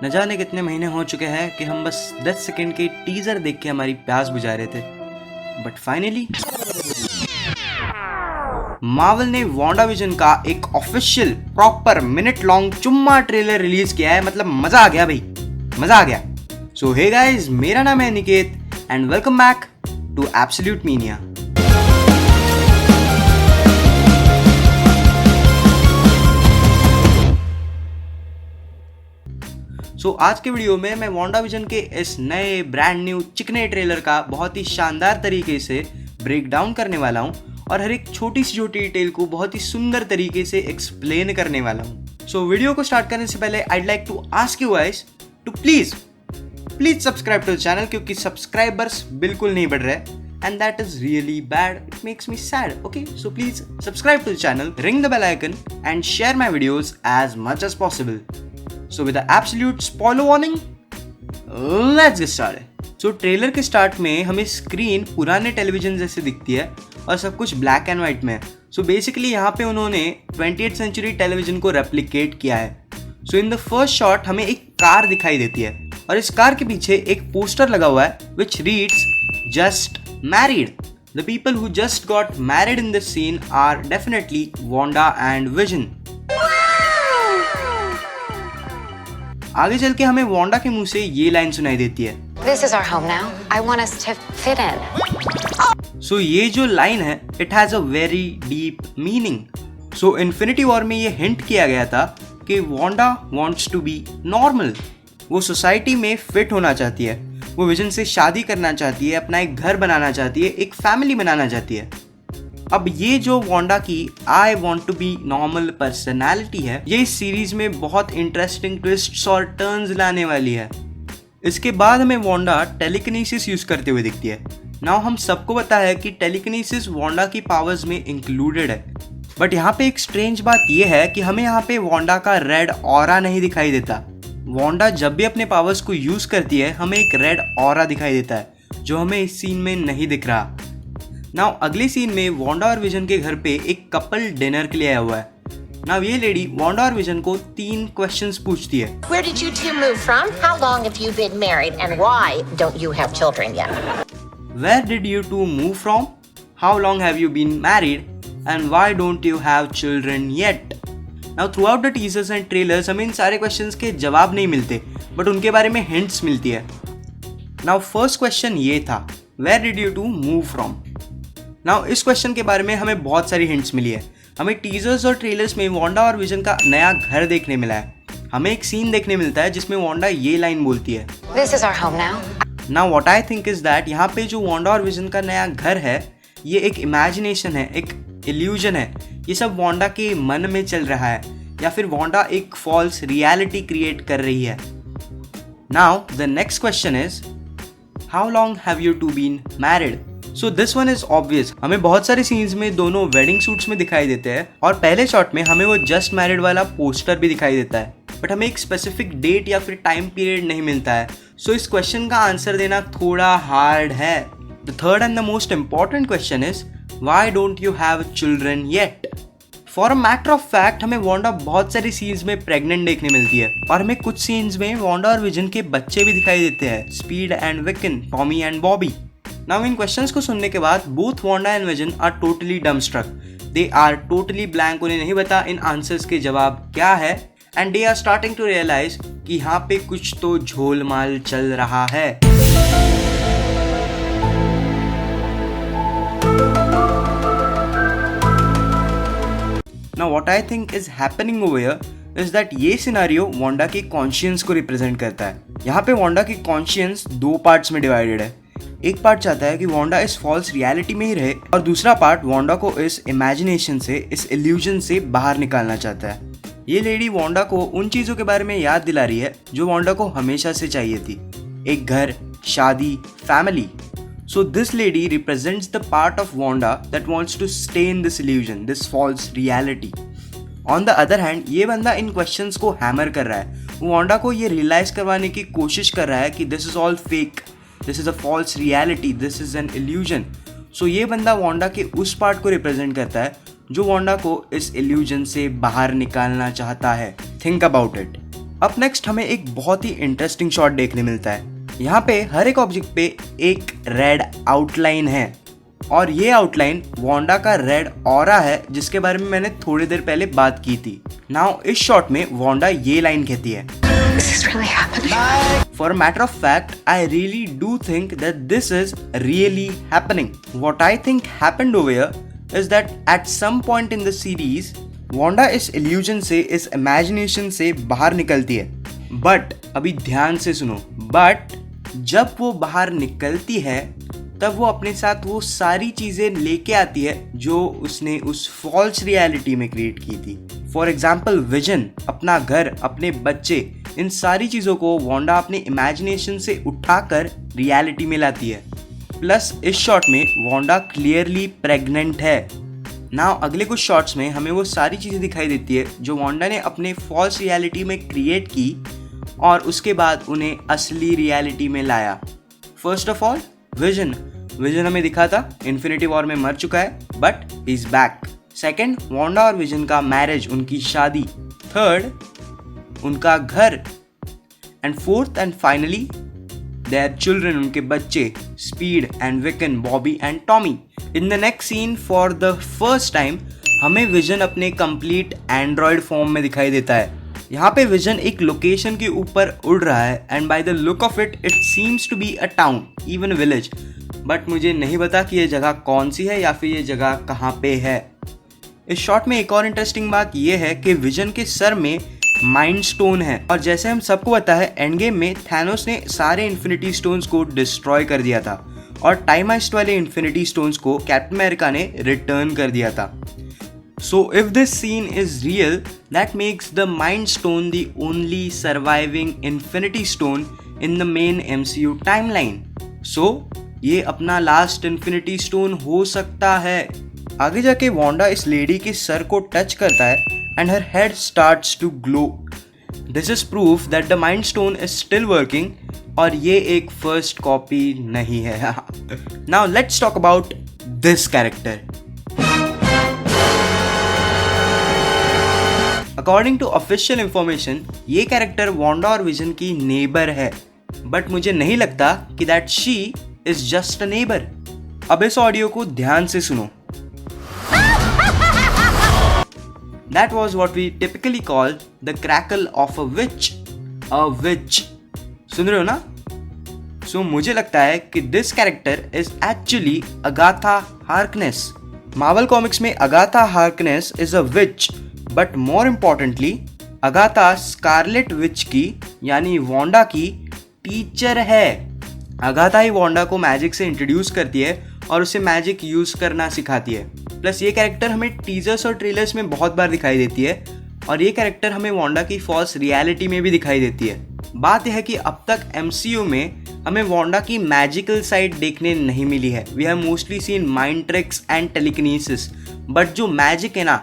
न जाने कितने महीने हो चुके हैं कि हम बस 10 सेकंड के टीजर देख के हमारी प्यास बुझा रहे थे, बट फाइनली मार्वल ने वांडाविजन का एक ऑफिशियल प्रॉपर मिनट लॉन्ग चुम्मा ट्रेलर रिलीज किया है। मतलब मजा आ गया भाई, मजा आ गया। सो हे गाइस, मेरा नाम है Niket and welcome back to Absolute Mania. So आज के वीडियो में मैं वांडाविजन के इस नए ब्रांड न्यू चिकने ट्रेलर का बहुत ही शानदार तरीके से ब्रेक डाउन करने वाला हूँ और हर एक छोटी सी जो डिटेल को बहुत ही सुंदर तरीके से एक्सप्लेन करने वाला हूँ। सो वीडियो को स्टार्ट करने से पहले I'd like to ask you guys to please subscribe to the channel, क्योंकि सब्सक्राइबर्स बिल्कुल नहीं बढ़ रहे and that is really bad. It makes me sad. Okay, so please subscribe to the channel, ring the bell icon and share my videos as much as possible. So with the absolute spoiler warning, let's get started. So trailer के start में हमें screen पुराने television जैसे दिखती है और सब कुछ ब्लैक एंड व्हाइट में है। सो बेसिकली यहाँ पे उन्होंने 20th सेंचुरी टेलीविजन को रेप्लिकेट किया है। सो इन द फर्स्ट शॉट हमें एक कार दिखाई देती है और इस कार के पीछे एक पोस्टर लगा हुआ है which reads just married. The people who just got married in this scene are definitely Wanda and Vision. आगे चल के हमें वांडा के मुंह से ये लाइन सुनाई देती है, This is our home now. I want us to fit in. सो ये जो लाइन है it has a very deep meaning. So infinity war में ये हिंट किया गया था कि Wanda wants to be normal. वो सोसाइटी में फिट होना चाहती है, वो विजन से शादी करना चाहती है, अपना एक घर बनाना चाहती है, एक फैमिली बनाना चाहती है। अब ये जो वांडा की I want to be normal personality है, ये इस सीरीज में बहुत इंटरेस्टिंग ट्विस्ट्स और टर्न्स लाने वाली है। इसके बाद हमें वांडा टेलीकिनेसिस यूज करते हुए दिखती है। नाउ हम सबको पता है कि टेलीकिनेसिस वांडा की पावर्स में इंक्लूडेड है, बट यहाँ पे एक स्ट्रेंज बात यह है कि हमें यहाँ पे वांडा का रेड ऑरा नहीं दिखाई देता। वांडा जब भी अपने पावर्स को यूज करती है हमें एक रेड ऑरा दिखाई देता है, जो हमें इस सीन में नहीं दिख रहा। नाउ अगले सीन में वांडा और विजन के घर पे एक कपल डिनर के लिए आया हुआ है। नाउ ये लेडी वांडा और विजन को 3 क्वेश्चंस पूछती है। Where did you two move from? How long have you been married? And why don't you have children yet? Where did you two move from? How long have you been married? And why don't you have children yet? Now throughout the teasers and trailers हमें इन सारे questions के जवाब नहीं मिलते, but उनके बारे में hints मिलती है। नाउ फर्स्ट क्वेश्चन ये था, Where did you two move from? Now इस क्वेश्चन के बारे में हमें बहुत सारी हिंट्स मिली है। हमें टीजर्स और ट्रेलर्स में वांडा और विजन का नया घर देखने मिला है। हमें एक सीन देखने मिलता है जिसमें वांडा ये लाइन बोलती है, This is our home now. Now what I think is that यहाँ पे जो वांडा और विजन का नया घर है ये एक इमेजिनेशन है, एक इल्यूजन है। ये सब वांडा के मन में चल रहा है या फिर वांडा एक फॉल्स रियलिटी क्रिएट कर रही है। Now the next question is, how long have you to been married? So this one is obvious. हमें बहुत सारे सीन्स में दोनों वेडिंग सूट्स में दिखाई देते हैं और पहले शॉट में हमें वो जस्ट मैरिड वाला पोस्टर भी दिखाई देता है, बट हमें एक स्पेसिफिक डेट या फिर टाइम पीरियड नहीं मिलता है। सो इस क्वेश्चन का आंसर देना थोड़ा हार्ड है। The third and the most important question is, why don't you have children yet? For a matter of fact हमें वांडा बहुत सारी सीन्स में प्रेग्नेंट देखने मिलती है और हमें कुछ सीन्स में वांडा और विजन के बच्चे भी दिखाई देते हैं, Speed and Wiccan, Tommy and Bobby. Now इन क्वेश्चंस को सुनने के बाद both Wanda and Vision are totally dumbstruck. They are totally blank, उन्हें नहीं पता इन आंसर्स के जवाब क्या है and they are starting to realise कि यहाँ पे कुछ तो झोलमाल चल रहा है। Now what I think is happening over here is that ये सिनारियो वांडा के कॉन्शियंस को रिप्रेजेंट करता है। यहाँ पे वांडा की कॉन्शियंस 2 पार्ट्स में डिवाइडेड है। एक पार्ट चाहता है कि वांडा इस फॉल्स रियलिटी में ही रहे और दूसरा पार्ट वांडा को इस इमेजिनेशन से, इस इल्यूजन से बाहर निकालना चाहता है। ये लेडी वांडा को उन चीज़ों के बारे में याद दिला रही है जो वांडा को हमेशा से चाहिए थी, एक घर, शादी, family. So this lady represents the part of Wanda that wants to stay in this illusion, this false reality. On the other hand, ये बंदा इन क्वेश्चंस को हैमर कर रहा है। वो वांडा को ये रियलाइज करवाने की कोशिश कर रहा है कि this is all fake, this is a false reality, this is an illusion. So ये बंदा वांडा के उस पार्ट को रिप्रेजेंट करता है जो वांडा को इस इल्यूजन से बाहर निकालना चाहता है। Think about it. अब नेक्स्ट हमें एक बहुत ही इंटरेस्टिंग शॉट देखने मिलता है। यहाँ पे हर एक ऑब्जेक्ट पे एक रेड आउटलाइन है और ये आउटलाइन वांडा का रेड ऑरा है जिसके बारे में मैंने थोड़ी देर पहले बात की थी। नाउ इस शॉट में वांडा ये लाइन कहती है, This is really happening. For a matter of fact, I really do think that this is really happening. What I think happened over here is that at some point in the series, Wanda इस illusion से, इस imagination से बाहर निकलती है। But अभी ध्यान से सुनो, but जब वो बाहर निकलती है तब वो अपने साथ वो सारी चीज़ें लेके आती है जो उसने उस फॉल्स रियलिटी में क्रिएट की थी। फॉर एग्जाम्पल विजन, अपना घर, अपने बच्चे, इन सारी चीज़ों को वांडा अपने इमेजिनेशन से उठाकर रियलिटी में लाती है। प्लस इस शॉट में वांडा क्लियरली प्रेग्नेंट है। नाउ अगले कुछ शॉट्स में हमें वो सारी चीज़ें दिखाई देती है जो वांडा ने अपने फॉल्स रियलिटी में क्रिएट की और उसके बाद उन्हें असली रियलिटी में लाया। फर्स्ट ऑफ ऑल विजन हमें दिखा था इन्फिनिटी वॉर में मर चुका है but he is back. Second, Wanda और विजन का मैरिज, उनकी शादी। थर्ड, उनका घर। And fourth and finally their children, उनके बच्चे, Speed and Wiccan, Bobby and Tommy. In the next scene for the first time हमें विजन अपने कंप्लीट एंड्रॉयड फॉर्म में दिखाई देता है। यहाँ पे विजन एक लोकेशन के ऊपर उड़ रहा है and by the look of it seems to be a town, even village, but मुझे नहीं पता कि ये जगह कौन सी है या फिर ये जगह कहाँ पे है। इस शॉट में एक और इंटरेस्टिंग बात ये है कि विजन के सर में माइंड स्टोन है और जैसे हम सबको पता है एंड गेम में थैनोस ने सारे इन्फिनिटी स्टोन्स को डिस्ट्रॉय कर दिया था और टाइम आइस्ट वाले इन्फिनिटी स्टोन्स को कैप्टन अमेरिका ने रिटर्न कर दिया था। So if this scene is real, that makes the Mind Stone the only surviving Infinity Stone in the main MCU timeline. So ये अपना लास्ट Infinity Stone हो सकता है। आगे जाके वांडा इस लेडी के सर को टच करता है and her head starts to glow. This is proof that the Mind Stone is still working और ये एक first copy नहीं है। Now let's talk about this character. According to official information ये कैरेक्टर वांडा और Vision की neighbour है, but मुझे नहीं लगता कि that she is just a neighbour. अब इस ऑडियो को ध्यान से सुनो। That was what we typically call the crackle of a witch. सुन रहे हो ना? सो मुझे लगता है कि this character is actually Agatha Harkness. Marvel Comics में Agatha Harkness is a witch, but more importantly Agatha Scarlet Witch की यानी वांडा की टीचर है। अगाथा ही वांडा को मैजिक से इंट्रोड्यूस करती है और उसे मैजिक यूज़ करना सिखाती है। प्लस ये कैरेक्टर हमें टीजर्स और ट्रेलर्स में बहुत बार दिखाई देती है और ये कैरेक्टर हमें वांडा की फॉल्स रियलिटी में भी दिखाई देती है। बात यह है कि अब तक MCU में हमें वांडा की मैजिकल साइड देखने नहीं मिली है। We have mostly seen mind tricks and telekinesis, but जो मैजिक है ना,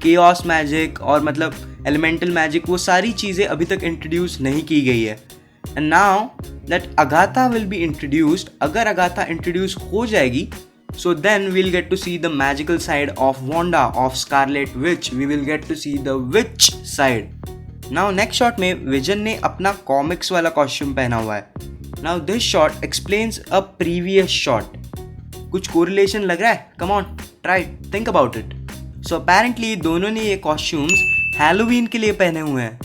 केओस मैजिक और मतलब एलिमेंटल मैजिक, वो सारी चीज़ें अभी तक इंट्रोड्यूस नहीं की गई है। And now that Agatha will be introduced, अगर अगाथा इंट्रोड्यूस हो जाएगी so then we'll get to see the magical side of Wanda, of Scarlet Witch. We will get to see the witch side. Now next shot में Vision ने अपना comics वाला costume पहना हुआ है। Now this shot explains a previous shot. कुछ correlation लग रहा है? Come on, try, think about it. So apparently दोनों ने ये कॉस्ट्यूम्स हैलोवीन के लिए पहने हुए हैं।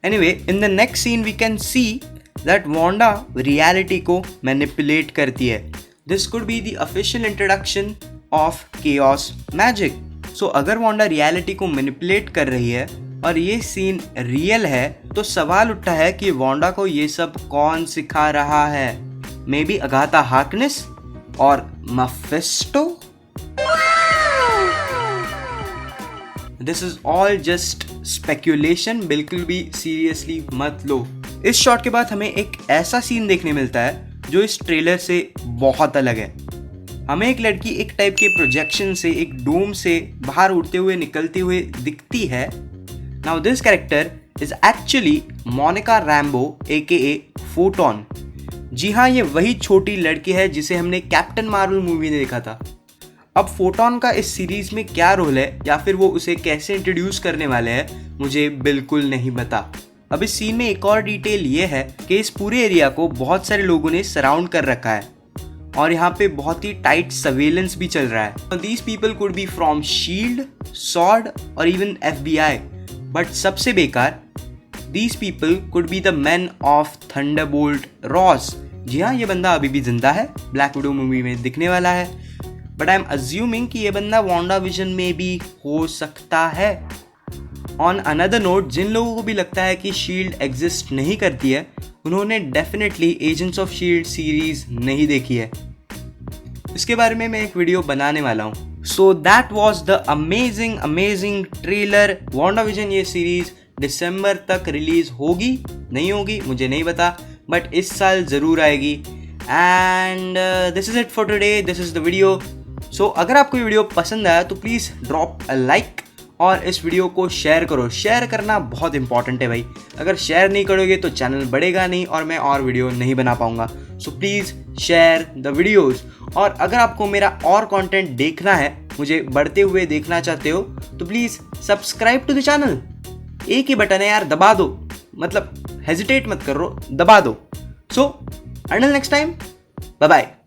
Anyway, in the next scene we can see that Wanda reality को मैनिपुलेट करती है। This could be the official introduction of chaos magic. So अगर वांडा रियलिटी को मैनिपुलेट कर रही है और ये सीन रियल है तो सवाल उठता है कि वांडा को ये सब कौन सिखा रहा है? मे बी अगाथा हार्कनेस और Mephisto? This is all just speculation, बिल्कुल भी सीरियसली मत लो। इस शॉट के बाद हमें एक ऐसा सीन देखने मिलता है जो इस ट्रेलर से बहुत अलग है। हमें एक लड़की एक टाइप के प्रोजेक्शन से, एक डोम से बाहर उड़ते हुए निकलती हुए दिखती है। Now this character is actually Monica Rambeau AKA Photon. जी हाँ, ये वही छोटी लड़की है जिसे हमने कैप्टन मार्वल मूवी में देखा था। अब फोटोन का इस सीरीज में क्या रोल है या फिर वो उसे कैसे इंट्रोड्यूस करने वाले हैं, मुझे बिल्कुल नहीं पता। अब इस सीन में एक और डिटेल ये है कि इस पूरे एरिया को बहुत सारे लोगों ने सराउंड कर रखा है और यहाँ पे बहुत ही टाइट सर्वेलेंस भी चल रहा है। These people could be from SHIELD, SWORD और इवन FBI, बट सबसे बेकार these people could be the man of Thunderbolt Ross. जी हाँ, ये बंदा अभी भी जिंदा है, ब्लैक विडो मूवी में दिखने वाला है, बट आई एम अज्यूमिंग कि ये बंदा वांडा विजन में भी हो सकता है। ऑन अनदर नोट, जिन लोगों को भी लगता है कि शील्ड एग्जिस्ट नहीं करती है, उन्होंने definitely agents of shield series नहीं देखी है। इसके बारे में मैं एक वीडियो बनाने वाला हूँ। So that was the amazing trailer. Wanda vision ये सीरीज दिसंबर तक रिलीज होगी, नहीं होगी मुझे नहीं पता, बट इस साल ज़रूर आएगी। And this is it for today, this is the video. So अगर आपको ये वीडियो पसंद आया तो प्लीज़ ड्रॉप अ लाइक और इस वीडियो को शेयर करो। शेयर करना बहुत इंपॉर्टेंट है भाई, अगर शेयर नहीं करोगे तो चैनल बढ़ेगा नहीं और मैं और वीडियो नहीं बना पाऊंगा। So please share the videos. और अगर आपको मेरा और कंटेंट देखना है, मुझे बढ़ते हुए देखना चाहते हो, तो please subscribe to the channel. एक ही बटन है यार, दबा दो, मतलब हेजिटेट मत करो, दबा दो। So until next time, bye bye.